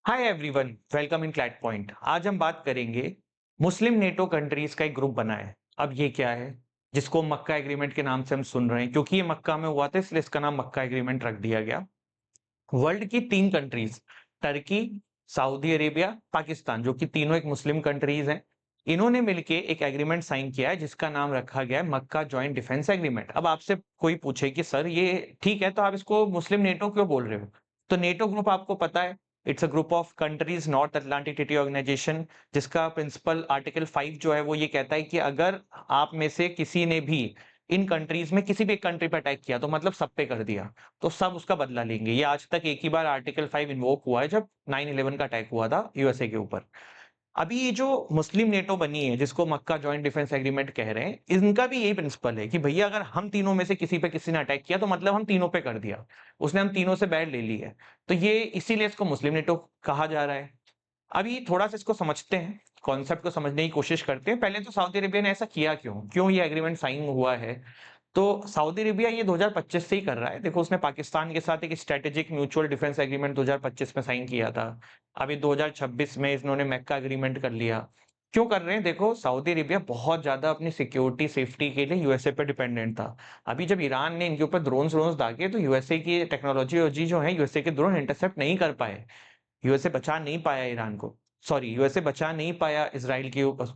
Hi everyone, welcome in CLAT point. आज हम बात करेंगे मुस्लिम नेटो कंट्रीज का एक ग्रुप बना है। अब ये क्या है जिसको मक्का एग्रीमेंट के नाम से हम सुन रहे हैं, क्योंकि ये मक्का में हुआ था इसलिए इसका नाम मक्का एग्रीमेंट रख दिया गया। वर्ल्ड की 3 countries, Turkey, Saudi Arabia, Pakistan, जो कि तीनों एक मुस्लिम कंट्रीज हैं, इन्होंने मिलके एक एग्रीमेंट साइन किया है जिसका नाम रखा गया है मक्का जॉइंट डिफेंस एग्रीमेंट। अब आपसे कोई पूछे कि सर ये ठीक है तो आप इसको मुस्लिम नेटो क्यों बोल रहे हो? तो नेटो ग्रुप आपको पता है, it's a group of countries, North Atlantic Treaty Organization, जिसका प्रिंसिपल आर्टिकल 5 जो है वो ये कहता है कि अगर आप में से किसी ने भी इन कंट्रीज में किसी भी एक कंट्री पे अटैक किया तो मतलब सब पे कर दिया, तो सब उसका बदला लेंगे। ये आज तक एक ही बार आर्टिकल 5 इन्वोक हुआ है, जब 9/11 का अटैक हुआ था यूएसए के ऊपर। अभी ये जो मुस्लिम नेटो बनी है जिसको मक्का जॉइंट डिफेंस एग्रीमेंट कह रहे हैं, इनका भी यही प्रिंसिपल है कि भैया अगर हम तीनों में से किसी पे किसी ने अटैक किया तो मतलब हम तीनों पे कर दिया, उसने हम तीनों से बैड ले ली है। तो ये इसीलिए इसको मुस्लिम नेटो कहा जा रहा है। अभी थोड़ा सा इसको समझते हैं, कॉन्सेप्ट को समझने की कोशिश करते हैं। पहले तो सऊदी अरेबिया ने ऐसा किया क्यों, क्यों ये एग्रीमेंट साइन हुआ है? तो सऊदी अरेबिया ये 2025 से ही कर रहा है। देखो, उसने पाकिस्तान के साथ एक स्ट्रेटेजिक म्यूचुअल डिफेंस एग्रीमेंट 2025 में साइन किया था। अभी 2026 में इन्होंने मैक्का एग्रीमेंट कर लिया। क्यों कर रहे हैं? देखो, सऊदी अरेबिया बहुत ज्यादा अपनी सिक्योरिटी सेफ्टी के लिए यूएसए पे डिपेंडेंट था। अभी जब ईरान ने इनके ऊपर ड्रोन्स व्रोन्स दागे तो यूएसए की टेक्नोलॉजी जो है, यूएसए के ड्रोन इंटरसेप्ट नहीं कर पाए। यूएसए बचा नहीं पाया ईरान को, सॉरी, यूएसए बचा नहीं पाया इसराइल के ऊपर,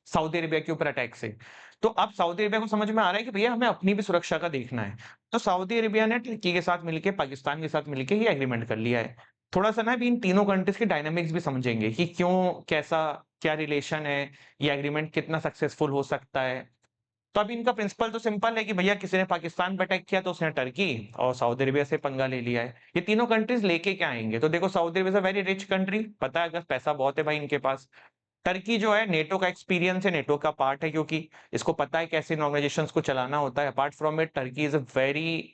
सऊदी अरेबिया के ऊपर अटैक से। तो अब सऊदी अरेबिया को समझ में आ रहा है कि भैया हमें अपनी भी सुरक्षा का देखना है। तो सऊदी अरेबिया ने टर्की के साथ मिलके, पाकिस्तान के साथ मिलके ये एग्रीमेंट कर लिया है। थोड़ा सा ना अभी इन तीनों कंट्रीज के डायनामिक्स भी समझेंगे कि क्यों, कैसा, क्या रिलेशन है, ये एग्रीमेंट कितना सक्सेसफुल हो सकता है। तो अभी इनका प्रिंसिपल तो सिंपल है कि भैया किसी ने पाकिस्तान पे अटैक किया तो उसने टर्की और सऊदी अरेबिया से पंगा ले लिया है। ये तीनों कंट्रीज लेके क्या आएंगे? तो देखो, Saudi Arabia is a very rich country, पता है, अगर पैसा बहुत है भाई इनके पास। टर्की जो है, नेटो का एक्सपीरियंस है, नेटो का पार्ट है, क्योंकि इसको पता है कैसे इन ऑर्गेनाइजेशंस को चलाना होता है। Apart from it, Turkey is a very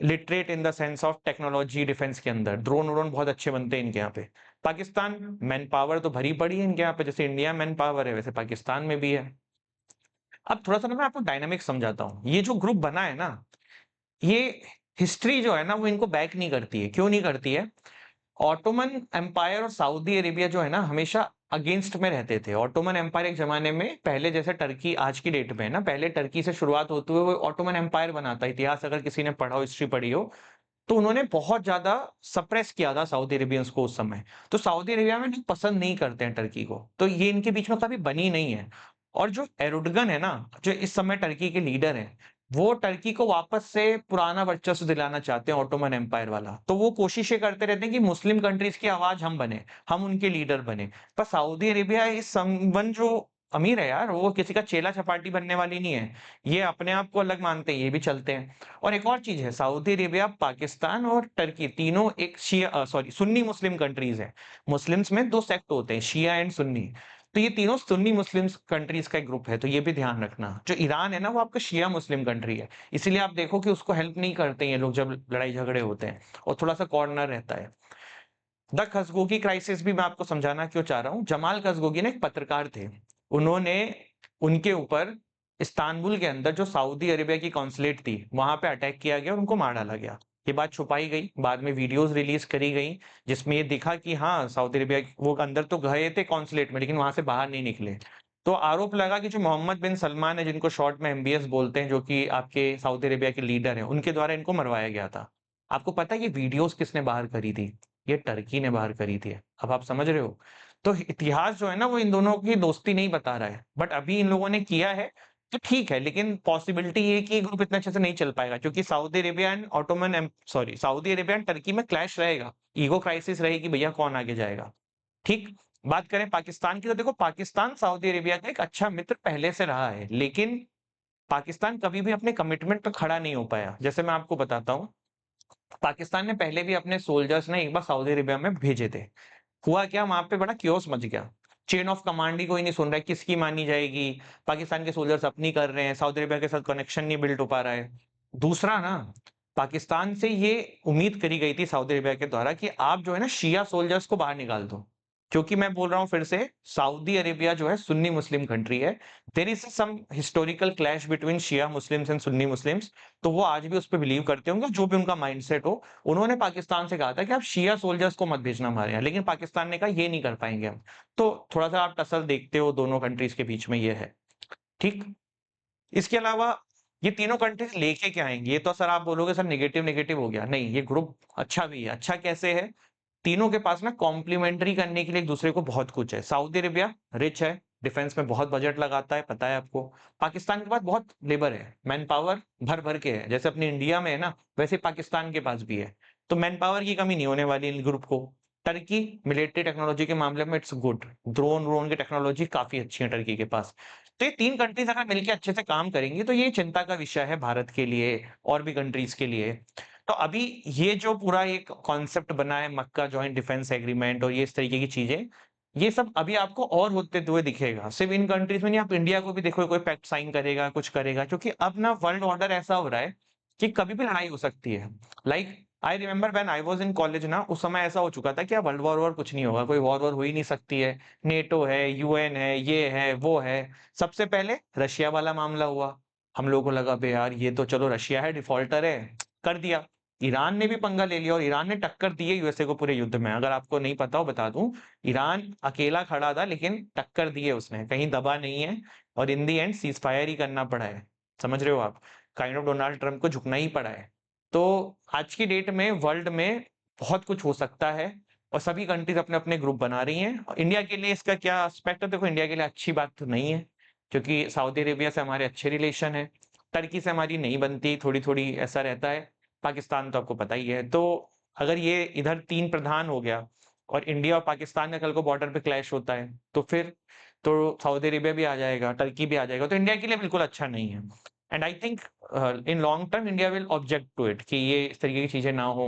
literate in the sense of technology, defence के अंदर ड्रोन व्रोन बहुत अच्छे बनते हैं इनके यहाँ पे। पाकिस्तान, मैन पावर तो भरी पड़ी है इनके यहाँ पे, जैसे इंडिया मैन पावर है वैसे पाकिस्तान में भी है। अब थोड़ा सा ना मैं आपको डायनामिक समझाता हूँ। ये जो ग्रुप बना है ना, ये हिस्ट्री जो है ना वो इनको बैक नहीं करती है। क्यों नहीं करती है? ऑटोमन एम्पायर और सऊदी अरेबिया जो है ना, हमेशा अगेंस्ट में रहते थे। ऑटोमन एम्पायर एक जमाने में, पहले जैसे टर्की आज की डेट में है ना, पहले टर्की से शुरुआत होते हुए वो ऑटोमन एम्पायर बना था। इतिहास अगर किसी ने पढ़ा हो, हिस्ट्री पढ़ी हो, तो उन्होंने बहुत ज्यादा सप्रेस किया था सऊदी अरेबियंस को उस समय। तो सऊदी अरेबिया में लोग पसंद नहीं करते हैं टर्की को, तो ये इनके बीच में कभी बनी नहीं है। और जो एर्डोगन है ना, जो इस समय टर्की के लीडर हैं, वो टर्की को वापस से पुराना वर्चस्व दिलाना चाहते हैं, ऑटोमन एम्पायर वाला। तो वो कोशिशें करते रहते हैं कि मुस्लिम कंट्रीज की आवाज हम बने, हम उनके लीडर बने। पर सऊदी अरेबिया इस संबंध जो अमीर है यार, वो किसी का चेला चपाटी बनने वाली नहीं है। ये अपने आप को अलग मानते हैं, ये भी चलते हैं। और एक और चीज है, सऊदी अरेबिया, पाकिस्तान और टर्की तीनों एक शिया, सॉरी, सुन्नी मुस्लिम कंट्रीज हैं। मुस्लिम्स में दो सेक्ट होते हैं, शिया एंड सुन्नी। तो ये तीनों सुन्नी मुस्लिम कंट्रीज का एक ग्रुप है। तो ये भी ध्यान रखना, जो ईरान है ना वो आपका शिया मुस्लिम कंट्री है। इसीलिए आप देखो कि उसको हेल्प नहीं करते हैं ये लोग जब लड़ाई झगड़े होते हैं, और थोड़ा सा कॉर्नर रहता है। द खशोगी क्राइसिस भी मैं आपको समझाना क्यों चाह रहा हूँ। जमाल खशोगी ने एक पत्रकार थे, उन्होंने उनके ऊपर इस्तांबुल के अंदर जो सऊदी अरेबिया की कॉन्सुलेट थी वहां पे अटैक किया गया और उनको मार डाला गया। ये बात छुपाई गई, बाद में वीडियोस रिलीज करी गई जिसमें ये दिखा कि हाँ, सऊदी अरेबिया वो अंदर तो गए थे कॉन्सुलेट में लेकिन वहां से बाहर नहीं निकले। तो आरोप लगा कि जो मोहम्मद बिन सलमान है, जिनको शॉर्ट में एमबीएस बोलते हैं, जो कि आपके सऊदी अरेबिया के लीडर हैं, उनके द्वारा इनको मरवाया गया था। आपको पता है ये वीडियोस किसने बाहर करी थी? ये टर्की ने बाहर करी थी। अब आप समझ रहे हो? तो इतिहास जो है ना वो इन दोनों की दोस्ती नहीं बता रहा है, बट अभी इन लोगों ने किया है तो ठीक है। लेकिन पॉसिबिलिटी ये कि ग्रुप इतना अच्छे से नहीं चल पाएगा, क्योंकि Saudi Arabia and Ottoman, sorry, Saudi Arabia and Turkey में क्लैश रहेगा, ईगो क्राइसिस रहेगी, भैया कौन आगे जाएगा। ठीक। बात करें पाकिस्तान की, तो देखो, पाकिस्तान सऊदी अरेबिया का एक अच्छा मित्र पहले से रहा है, लेकिन पाकिस्तान कभी भी अपने कमिटमेंट पे खड़ा नहीं हो पाया। जैसे मैं आपको बताता हूँ, पाकिस्तान ने पहले भी अपने सोल्जर्स ने एक बार सऊदी अरेबिया में भेजे थे। हुआ क्या, वहां पे बड़ा क्योस मच गया। चेन ऑफ कमांड ही कोई नहीं सुन रहा है, किसकी मानी जाएगी। पाकिस्तान के सोल्जर्स अपनी कर रहे हैं, सऊदी अरेबिया के साथ कनेक्शन नहीं बिल्ड हो पा रहा है। दूसरा ना, पाकिस्तान से ये उम्मीद करी गई थी सऊदी अरेबिया के द्वारा कि आप जो है ना शिया सोल्जर्स को बाहर निकाल दो। क्योंकि मैं बोल रहा हूँ फिर से, सऊदी अरेबिया जो है सुन्नी मुस्लिम कंट्री है। There is some historical clash between Shia Muslims and Sunni Muslims. तो वो आज भी उस पे बिलीव करते होंगे, जो भी उनका माइंडसेट हो। उन्होंने पाकिस्तान से कहा था कि आप शिया सोल्जर्स को मत भेजना हमारे यहाँ, लेकिन पाकिस्तान ने कहा ये नहीं कर पाएंगे हम। तो थोड़ा सा आप टसल देखते हो दोनों कंट्रीज के बीच में, ये है। ठीक। इसके अलावा ये तीनों कंट्रीज लेके क्या आएंगे? ये तो सर आप बोलोगे सर नेगेटिव नेगेटिव हो गया। नहीं, ये ग्रुप अच्छा भी है। अच्छा कैसे है? तीनों के पास ना कॉम्प्लीमेंट्री करने के लिए एक दूसरे को बहुत कुछ है। सऊदी अरेबिया रिच है, डिफेंस में बहुत बजट लगाता है, पता है आपको। पाकिस्तान के पास बहुत लेबर है, मैन पावर भर भर के है। जैसे अपने इंडिया में है ना, वैसे पाकिस्तान के पास भी है। तो मैन पावर की कमी नहीं होने वाली इन ग्रुप को। टर्की मिलिट्री टेक्नोलॉजी के मामले में इट्स गुड। ड्रोन व्रोन की टेक्नोलॉजी काफी अच्छी है टर्की के पास। तो ये तीन कंट्रीज अगर मिलकर अच्छे से काम करेंगी तो ये चिंता का विषय है भारत के लिए और भी कंट्रीज के लिए। तो अभी ये जो पूरा एक कॉन्सेप्ट बना है मक्का जॉइंट डिफेंस एग्रीमेंट और ये इस तरीके की चीजें, ये सब अभी आपको और होते हुए दिखेगा। सिर्फ इन कंट्रीज में नहीं, आप इंडिया को भी देखो, कोई पैक्ट साइन करेगा, कुछ करेगा, क्योंकि अब ना वर्ल्ड ऑर्डर ऐसा हो रहा है कि कभी भी लड़ाई हो सकती है। Like I remember when I was in college ना, उस समय ऐसा हो चुका था कि अब वर्ल्ड वॉर कुछ नहीं होगा, कोई वॉर हो ही नहीं सकती है। नेटो है, यूएन है, ये है, वो है। सबसे पहले रशिया वाला मामला हुआ। हम लोगों को लगा बे यार ये तो चलो रशिया है, डिफॉल्टर है, कर दिया। ईरान ने भी पंगा ले लिया और ईरान ने टक्कर दी है यूएसए को पूरे युद्ध में। अगर आपको नहीं पता हो बता दूं, ईरान अकेला खड़ा था लेकिन टक्कर दी है उसने, कहीं दबा नहीं है। और इन दी एंड सीज फायर ही करना पड़ा है। समझ रहे हो आप? काइंड ऑफ डोनाल्ड ट्रंप को झुकना ही पड़ा है। तो आज की डेट में वर्ल्ड में बहुत कुछ हो सकता है और सभी कंट्रीज अपने अपने ग्रुप बना रही हैं। और इंडिया के लिए इसका क्या एस्पेक्ट है? देखो, इंडिया के लिए अच्छी बात तो नहीं है, क्योंकि सऊदी अरेबिया से हमारे अच्छे रिलेशन है। टर्की से हमारी नहीं बनती, थोड़ी थोड़ी ऐसा रहता है। पाकिस्तान तो आपको पता ही है। तो अगर ये इधर तीन प्रधान हो गया और इंडिया और पाकिस्तान का कल को बॉर्डर पे क्लैश होता है, तो फिर तो सऊदी अरेबिया भी आ जाएगा, टर्की भी आ जाएगा। तो इंडिया के लिए बिल्कुल अच्छा नहीं है। And I think in long term India will object to it कि ये इस तरीके की चीजें ना हो।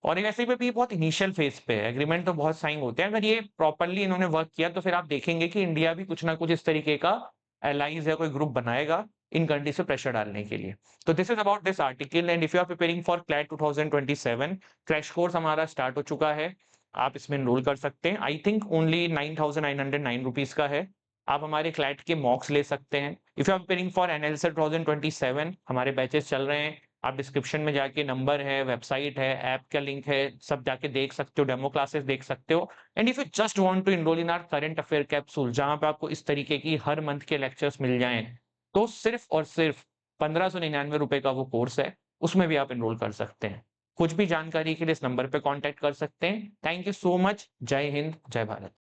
और ये वैसे भी बहुत इनिशियल फेज पे है, एग्रीमेंट तो बहुत साइन होते हैं। अगर ये प्रॉपरली इन्होंने वर्क किया तो फिर आप देखेंगे कि इंडिया भी कुछ ना कुछ इस तरीके का एलाइज या कोई ग्रुप बनाएगा इन कंट्रीज पे प्रेशर डालने के लिए। तो this is about this article. And if you are preparing for CLAT 2027, crash course हमारा स्टार्ट हो चुका है। आप इसमें एनरोल कर सकते हैं। आई थिंक ओनली 9,909 रुपीज का है। आप हमारे क्लैट के मॉक्स ले सकते हैं। If you are preparing for NLSA 2027, हमारे बैचेस चल रहे हैं। आप डिस्क्रिप्शन में जाके नंबर है, वेबसाइट है, ऐप का लिंक है, सब जाके देख सकते हो, डेमो क्लासेस देख सकते हो। And if you just want to enrol in our current affair capsule, जहां पे आपको इस तरीके की हर मंथ के लेक्चर्स मिल जाएं, तो सिर्फ और सिर्फ 1599 रुपए का वो कोर्स है, उसमें भी आप एनरोल कर सकते हैं। कुछ भी जानकारी के लिए इस नंबर पे कांटेक्ट कर सकते हैं। Thank you so much. जय हिंद, जय भारत।